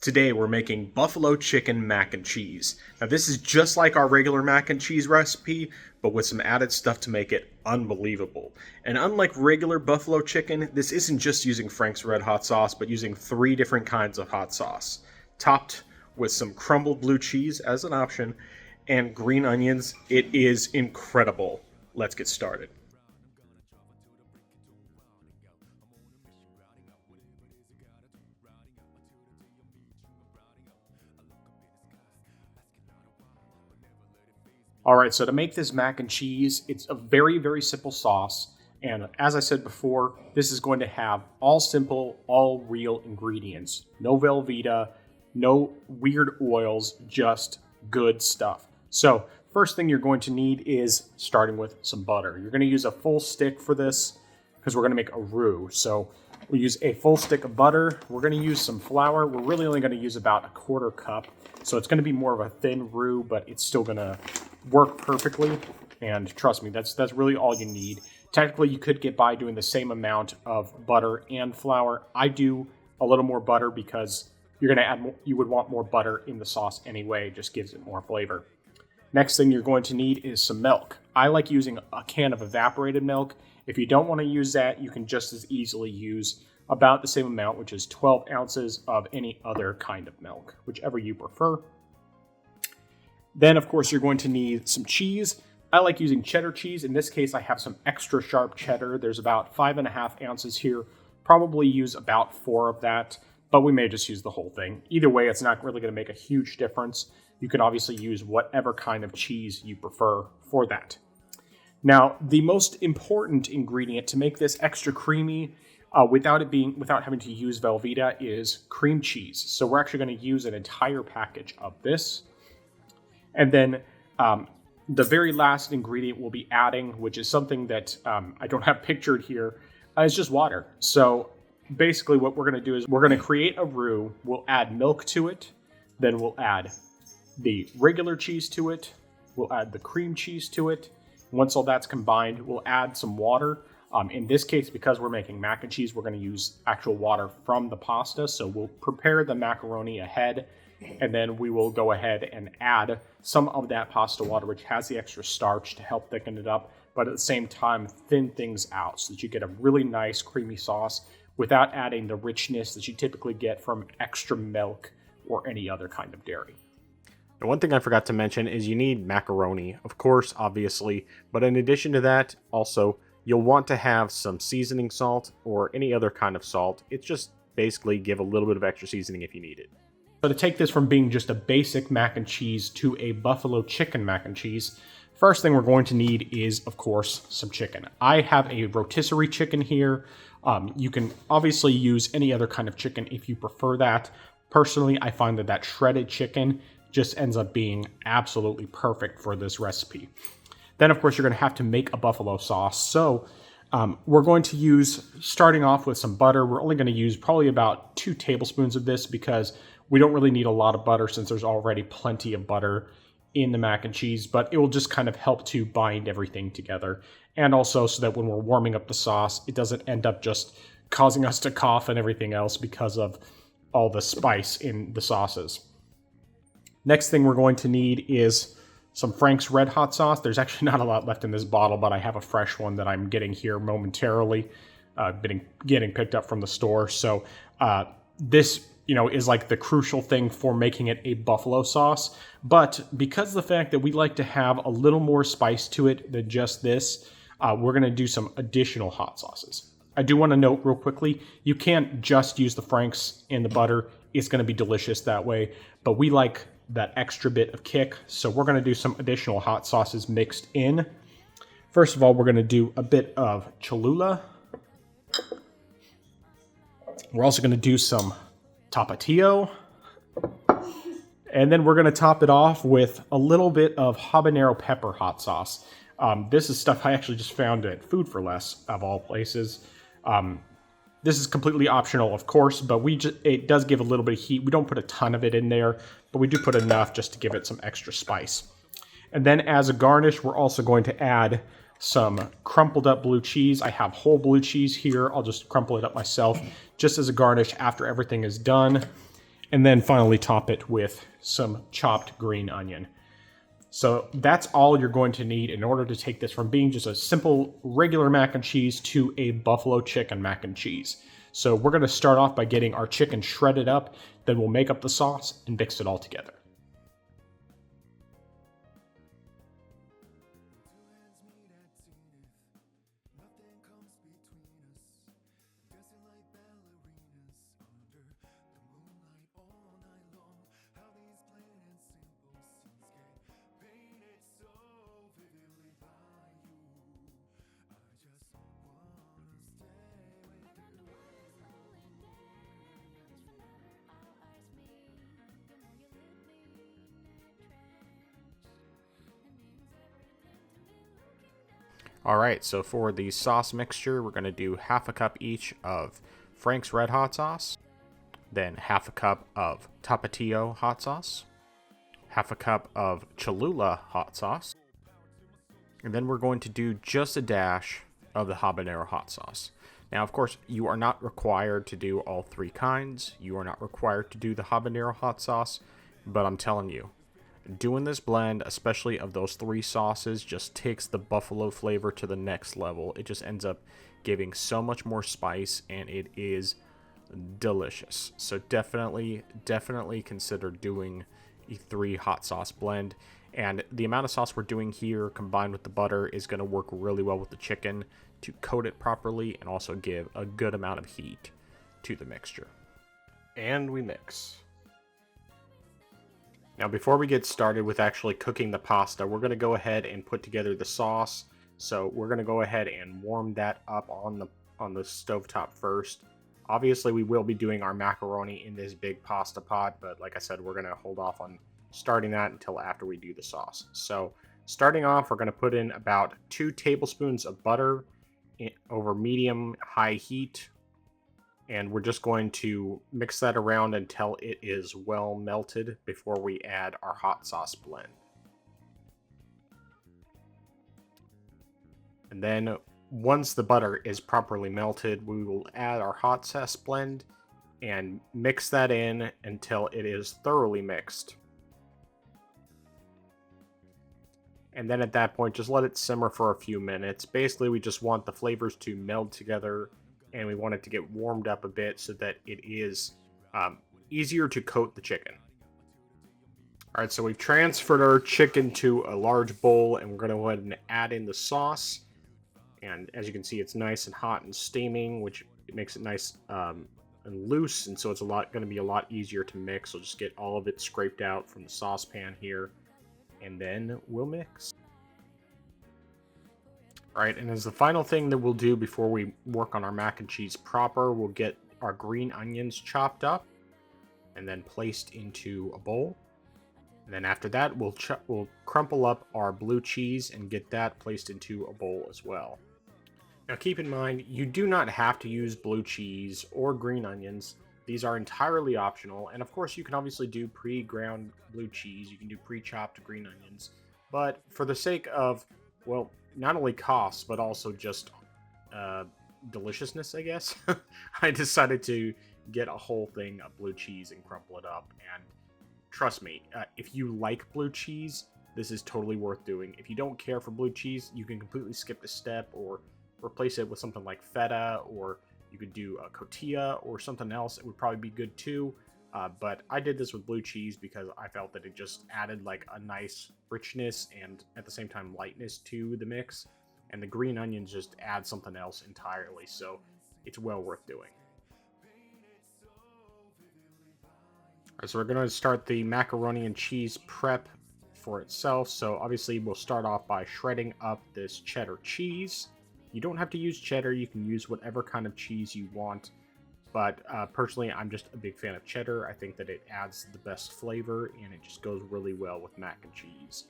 Today we're making buffalo chicken mac and cheese. Now this is just like our regular mac and cheese recipe, but with some added stuff to make it unbelievable. And unlike regular buffalo chicken, this isn't just using Frank's Red Hot sauce, but using 3 different kinds of hot sauce. Topped with some crumbled blue cheese as an option, and green onions. It is incredible. Let's get started. All right, so to make this mac and cheese, it's a very, very simple sauce. And as I said before, this is going to have all simple, all real ingredients. No Velveeta, no weird oils, just good stuff. So first thing you're going to need is starting with some butter. You're going to use a full stick for this because we're going to make a roux. So we use a full stick of butter. We're going to use some flour. We're really only going to use about a 1/4 cup. So it's going to be more of a thin roux, but it's still going to work perfectly. And trust me, that's really all you need. Technically, you could get by doing the same amount of butter and flour. I do a little more butter because you're going to add more, you would want more butter in the sauce anyway. It just gives it more flavor. Next thing you're going to need is some milk. I like using a can of evaporated milk. If you don't want to use that, you can just as easily use about the same amount, which is 12 ounces of any other kind of milk, whichever you prefer. Then, of course, you're going to need some cheese. I like using cheddar cheese. In this case, I have some extra sharp cheddar. There's about 5.5 ounces here. Probably use about 4 of that, but we may just use the whole thing. Either way, it's not really going to make a huge difference. You can obviously use whatever kind of cheese you prefer for that. Now, the most important ingredient to make this extra creamy without having to use Velveeta is cream cheese. So we're actually going to use an entire package of this. And then the very last ingredient we'll be adding, which is something that I don't have pictured here, is just water. So basically what we're going to do is we're going to create a roux. We'll add milk to it. Then we'll add the regular cheese to it. We'll add the cream cheese to it. Once all that's combined, we'll add some water. In this case, because we're making mac and cheese, we're going to use actual water from the pasta. So we'll prepare the macaroni ahead, and then we will go ahead and add some of that pasta water, which has the extra starch to help thicken it up, but at the same time, thin things out so that you get a really nice creamy sauce without adding the richness that you typically get from extra milk or any other kind of dairy. And one thing I forgot to mention is you need macaroni, of course, obviously, but in addition to that, also, you'll want to have some seasoning salt or any other kind of salt. It's just basically give a little bit of extra seasoning if you need it. So to take this from being just a basic mac and cheese to a buffalo chicken mac and cheese, first thing we're going to need is, of course, some chicken. I have a rotisserie chicken here. You can obviously use any other kind of chicken if you prefer that. Personally, I find that shredded chicken just ends up being absolutely perfect for this recipe. Then, of course, you're going to have to make a buffalo sauce. So we're going to use, starting off with some butter. We're only going to use probably about 2 tablespoons of this because we don't really need a lot of butter since there's already plenty of butter in the mac and cheese, but it will just kind of help to bind everything together. And also so that when we're warming up the sauce, it doesn't end up just causing us to cough and everything else because of all the spice in the sauces. Next thing we're going to need is some Frank's Red Hot sauce. There's actually not a lot left in this bottle, but I have a fresh one that I'm getting here momentarily, getting picked up from the store. So this, is like the crucial thing for making it a buffalo sauce. But because of the fact that we like to have a little more spice to it than just this, we're going to do some additional hot sauces. I do want to note real quickly, you can't just use the Frank's and the butter. It's going to be delicious that way, but we like that extra bit of kick. So we're going to do some additional hot sauces mixed in. First of all, we're going to do a bit of Cholula. We're also going to do some Tapatio. And then we're going to top it off with a little bit of habanero pepper hot sauce. This is stuff I actually just found at Food for Less, of all places. This is completely optional, of course, but it does give a little bit of heat. We don't put a ton of it in there, but we do put enough just to give it some extra spice. And then as a garnish, we're also going to add some crumpled up blue cheese. I have whole blue cheese here. I'll just crumple it up myself just as a garnish after everything is done. And then finally top it with some chopped green onion. So that's all you're going to need in order to take this from being just a simple regular mac and cheese to a buffalo chicken mac and cheese. So we're going to start off by getting our chicken shredded up, then we'll make up the sauce and mix it all together. Alright, so for the sauce mixture, we're going to do half a cup each of Frank's Red Hot Sauce, then half a cup of Tapatio Hot Sauce, half a cup of Cholula Hot Sauce, and then we're going to do just a dash of the Habanero Hot Sauce. Now, of course, you are not required to do all three kinds. You are not required to do the Habanero Hot Sauce, but I'm telling you, doing this blend, especially of those three sauces, just takes the buffalo flavor to the next level. It just ends up giving so much more spice, and it is delicious. So definitely consider doing a 3 hot sauce blend. And the amount of sauce we're doing here combined with the butter is going to work really well with the chicken to coat it properly and also give a good amount of heat to the mixture. And we mix. Now, before we get started with actually cooking the pasta, we're going to go ahead and put together the sauce. So we're going to go ahead and warm that up on the stovetop first. Obviously, we will be doing our macaroni in this big pasta pot, but like I said, we're going to hold off on starting that until after we do the sauce. So starting off, we're going to put in about 2 tablespoons of butter over medium-high heat. And we're just going to mix that around until it is well melted before we add our hot sauce blend. And then once the butter is properly melted, we will add our hot sauce blend and mix that in until it is thoroughly mixed. And then at that point, just let it simmer for a few minutes. Basically, we just want the flavors to meld together, and we want it to get warmed up a bit so that it is easier to coat the chicken. All right, so we've transferred our chicken to a large bowl, and we're going to go ahead and add in the sauce. And as you can see, it's nice and hot and steaming, which makes it nice and loose, and so it's going to be a lot easier to mix. So just get all of it scraped out from the saucepan here, and then we'll mix. Alright, and as the final thing that we'll do before we work on our mac and cheese proper, we'll get our green onions chopped up and then placed into a bowl. And then after that, we'll crumple up our blue cheese and get that placed into a bowl as well. Now keep in mind, you do not have to use blue cheese or green onions. These are entirely optional, and of course you can obviously do pre-ground blue cheese, you can do pre-chopped green onions, but for the sake of, well, not only cost, but also just deliciousness, I guess, I decided to get a whole thing of blue cheese and crumple it up. And trust me, if you like blue cheese, this is totally worth doing. If you don't care for blue cheese, you can completely skip the step or replace it with something like feta, or you could do a cotija or something else. It would probably be good too. But I did this with blue cheese because I felt that it just added like a nice richness and at the same time lightness to the mix. And the green onions just add something else entirely. So it's well worth doing. Alright, so we're going to start the macaroni and cheese prep for itself. So obviously we'll start off by shredding up this cheddar cheese. You don't have to use cheddar. You can use whatever kind of cheese you want. But personally, I'm just a big fan of cheddar. I think that it adds the best flavor, and it just goes really well with mac and cheese.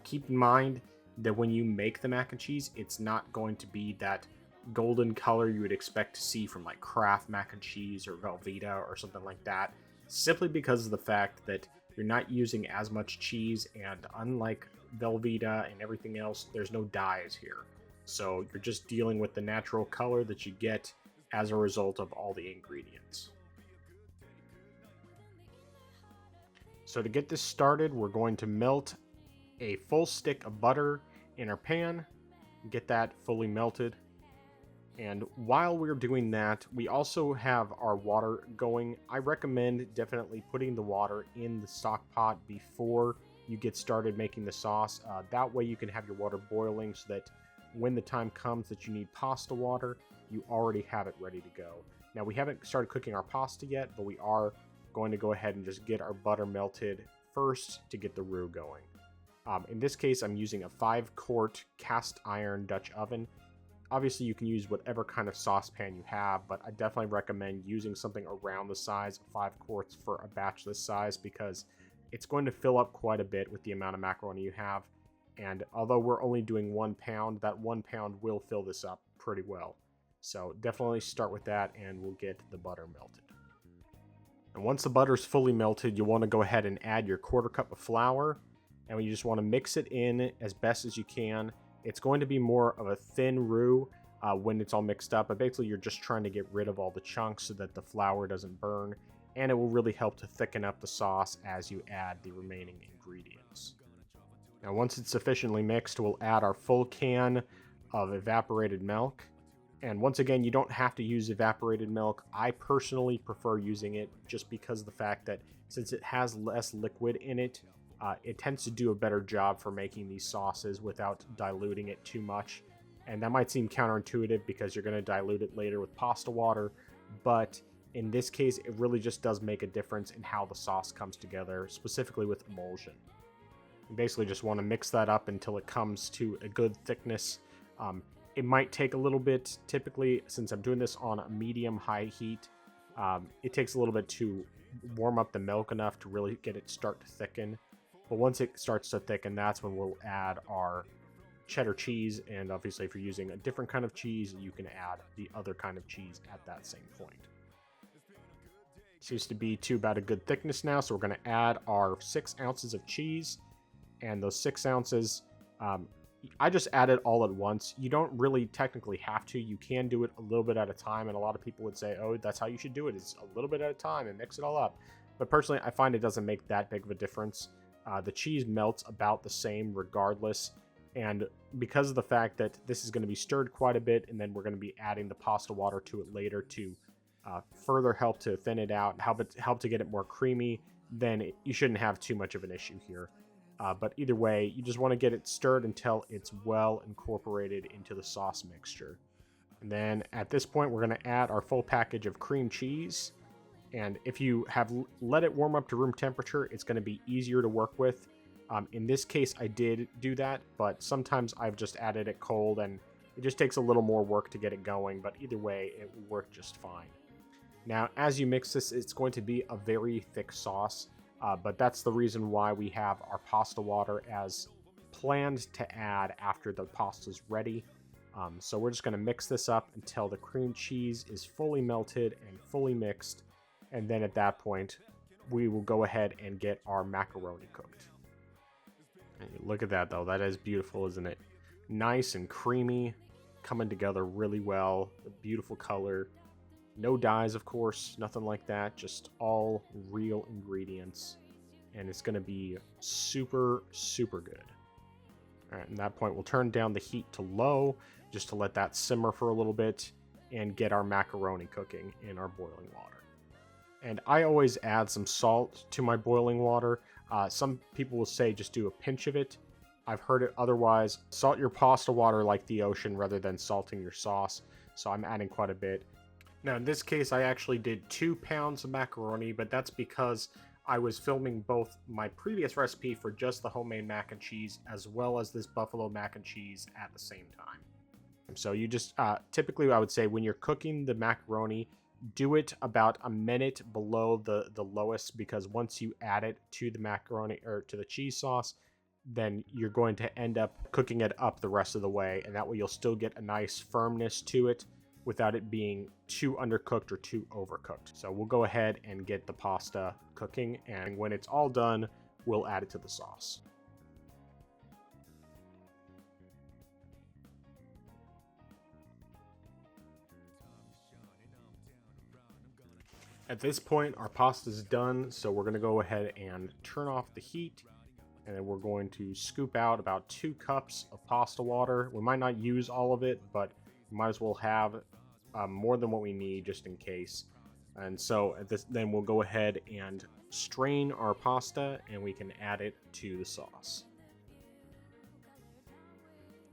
Keep in mind that when you make the mac and cheese, it's not going to be that golden color you would expect to see from like Kraft mac and cheese or Velveeta or something like that, simply because of the fact that you're not using as much cheese, and unlike Velveeta and everything else, there's no dyes here. So you're just dealing with the natural color that you get as a result of all the ingredients. So to get this started, we're going to melt a full stick of butter in our pan, get that fully melted. And while we're doing that, we also have our water going. I recommend definitely putting the water in the stock pot before you get started making the sauce. That way you can have your water boiling so that when the time comes that you need pasta water, you already have it ready to go. Now, we haven't started cooking our pasta yet, but we are going to go ahead and just get our butter melted first to get the roux going. In this case, I'm using a 5-quart cast iron Dutch oven. Obviously, you can use whatever kind of saucepan you have, but I definitely recommend using something around the size of 5 quarts for a batch this size because it's going to fill up quite a bit with the amount of macaroni you have. And although we're only doing 1 pound, that 1 pound will fill this up pretty well. So definitely start with that and we'll get the butter melted. And once the butter's fully melted, you'll want to go ahead and add your 1/4 cup of flour. And you just want to mix it in as best as you can. It's going to be more of a thin roux when it's all mixed up, but basically you're just trying to get rid of all the chunks so that the flour doesn't burn, and it will really help to thicken up the sauce as you add the remaining ingredients. Now once it's sufficiently mixed, we'll add our full can of evaporated milk. And once again, you don't have to use evaporated milk. I personally prefer using it just because of the fact that since it has less liquid in it, it tends to do a better job for making these sauces without diluting it too much. And that might seem counterintuitive because you're going to dilute it later with pasta water, but in this case, it really just does make a difference in how the sauce comes together, specifically with emulsion. You basically just want to mix that up until it comes to a good thickness. It might take a little bit, typically, since I'm doing this on a medium-high heat, it takes a little bit to warm up the milk enough to really get it start to thicken. But once it starts to thicken, that's when we'll add our cheddar cheese. And obviously, if you're using a different kind of cheese, you can add the other kind of cheese at that same point. Seems to be to about a good thickness now, so we're going to add our 6 ounces of cheese. And those 6 ounces, I just add it all at once. You don't really technically have to. You can do it a little bit at a time, and a lot of people would say, oh, that's how you should do it. It's a little bit at a time and mix it all up. But personally, I find it doesn't make that big of a difference. The cheese melts about the same regardless, and because of the fact that this is going to be stirred quite a bit, and then we're going to be adding the pasta water to it later to further help to thin it out and help to get it more creamy, then you shouldn't have too much of an issue here. But either way, you just want to get it stirred until it's well incorporated into the sauce mixture. And then at this point, we're going to add our full package of cream cheese. And if you have let it warm up to room temperature, it's going to be easier to work with. In this case, I did do that, but sometimes I've just added it cold and it just takes a little more work to get it going. But either way, it will work just fine. Now, as you mix this, it's going to be a very thick sauce. But that's the reason why we have our pasta water as planned to add after the pasta's ready. So we're just going to mix this up until the cream cheese is fully melted and fully mixed. And then at that point, we will go ahead and get our macaroni cooked. And look at that, though. That is beautiful, isn't it? Nice and creamy, coming together really well. A beautiful color. No dyes, of course, nothing like that. Just all real ingredients. And it's going to be super, super good. All right, at that point, we'll turn down the heat to low just to let that simmer for a little bit and get our macaroni cooking in our boiling water. And I always add some salt to my boiling water. Some people will say just do a pinch of it. I've heard it otherwise. Salt your pasta water like the ocean rather than salting your sauce. So I'm adding quite a bit. Now, in this case, I actually did 2 pounds of macaroni, but that's because I was filming both my previous recipe for just the homemade mac and cheese as well as this buffalo mac and cheese at the same time. So you just, typically I would say when you're cooking the macaroni, do it about a minute below the lowest, because once you add it to the macaroni or to the cheese sauce, then you're going to end up cooking it up the rest of the way, and that way you'll still get a nice firmness to it without it being too undercooked or too overcooked. So we'll go ahead and get the pasta cooking, and when it's all done, we'll add it to the sauce. At this point, our pasta is done, so we're going to go ahead and turn off the heat, and then we're going to scoop out about 2 cups of pasta water. We might not use all of it, but we might as well have more than what we need just in case. And so then we'll go ahead and strain our pasta, and we can add it to the sauce.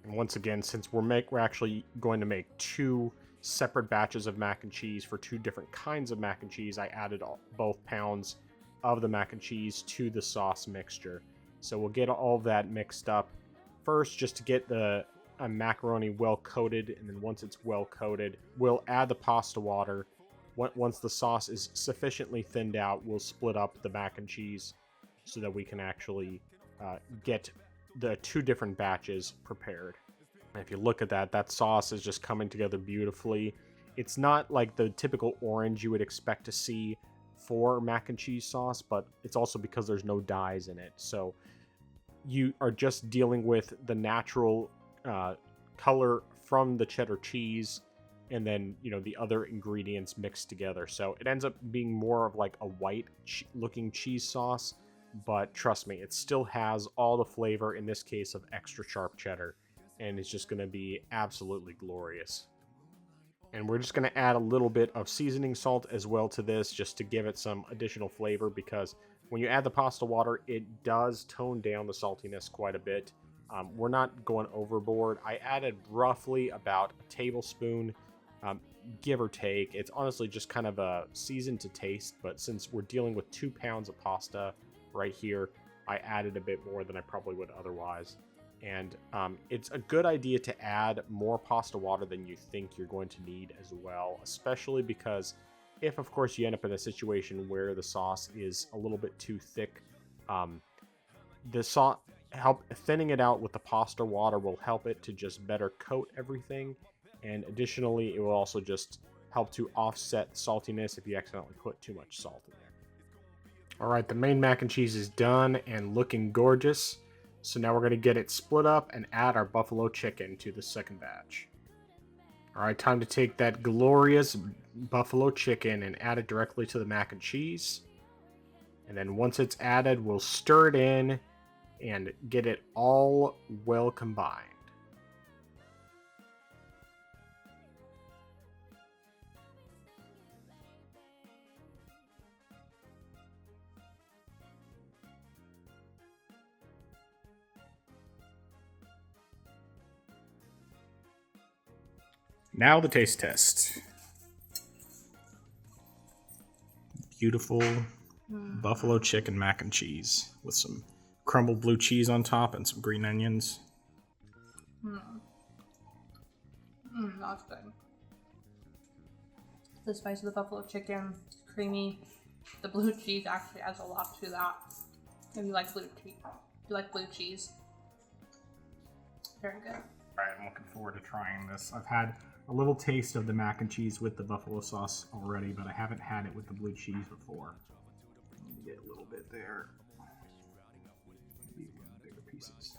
And once again, since we're actually going to make 2 separate batches of mac and cheese for 2 different kinds of mac and cheese, I added both pounds of the mac and cheese to the sauce mixture. So we'll get all of that mixed up first just to get the macaroni well coated, and then once it's well coated, we'll add the pasta water. Once the sauce is sufficiently thinned out, we'll split up the mac and cheese so that we can actually get the 2 different batches prepared. And if you look at that sauce is just coming together beautifully. It's not like the typical orange you would expect to see for mac and cheese sauce, but it's also because there's no dyes in it. So you are just dealing with the natural color from the cheddar cheese, and then the other ingredients mixed together. So it ends up being more of like a white looking cheese sauce, but trust me, it still has all the flavor, in this case of extra sharp cheddar, and it's just going to be absolutely glorious. And we're just going to add a little bit of seasoning salt as well to this, just to give it some additional flavor, because when you add the pasta water, it does tone down the saltiness quite a bit. We're not going overboard. I added roughly about a tablespoon, give or take. It's honestly just kind of a season to taste, but since we're dealing with 2 pounds of pasta right here, I added a bit more than I probably would otherwise. And it's a good idea to add more pasta water than you think you're going to need as well, especially because if, of course, you end up in a situation where the sauce is a little bit too thick, the sauce thinning it out with the pasta water will help it to just better coat everything. And additionally, it will also just help to offset saltiness if you accidentally put too much salt in there. All right, the main mac and cheese is done and looking gorgeous. So now we're going to get it split up and add our buffalo chicken to the second batch. All right, time to take that glorious buffalo chicken and add it directly to the mac and cheese. And then once it's added, we'll stir it in and get it all well combined. Now the taste test. Beautiful buffalo chicken mac and cheese with some crumbled blue cheese on top and some green onions. That's good. The spice of the buffalo chicken, creamy. The blue cheese actually adds a lot to that. If you like blue cheese, very good. All right, I'm looking forward to trying this. I've had a little taste of the mac and cheese with the buffalo sauce already, but I haven't had it with the blue cheese before. Let me get a little bit there. Maybe bigger pieces.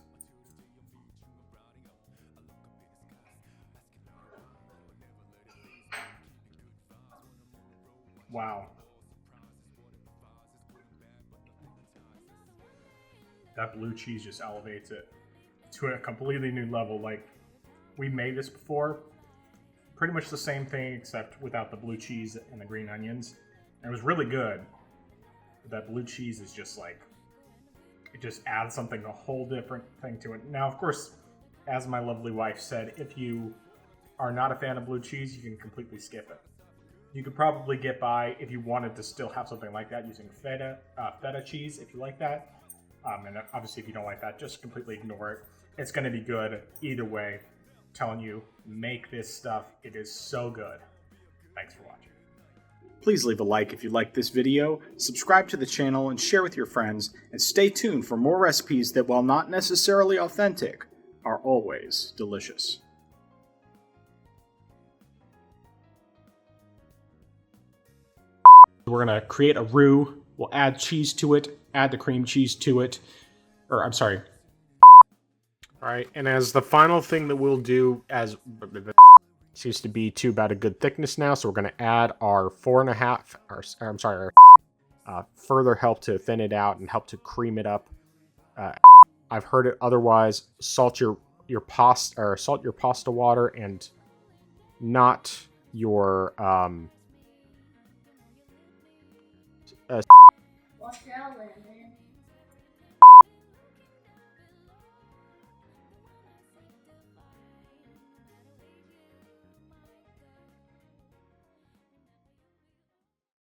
Wow. That blue cheese just elevates it to a completely new level. Like, we made this before. Pretty much the same thing, except without the blue cheese and the green onions. And it was really good. But that blue cheese is just like, it just adds something, a whole different thing to it. Now, of course, as my lovely wife said, if you are not a fan of blue cheese, you can completely skip it. You could probably get by, if you wanted to still have something like that, using feta cheese, if you like that. And obviously, if you don't like that, just completely ignore it. It's going to be good either way. I'm telling you, make this stuff. It is so good. Thanks for watching. Please leave a like if you liked this video, subscribe to the channel, and share with your friends, and stay tuned for more recipes that, while not necessarily authentic, are always delicious. We're going to create a roux. We'll add cheese to it, add the cream cheese to it. Or, I'm sorry. All right, and as the final thing that we'll do, as Seems to be to about a good thickness now, so we're going to add our 4.5, our further help to thin it out and help to cream it up. I've heard it otherwise, salt your pasta, or salt your pasta water, and not your Watch out, Landon.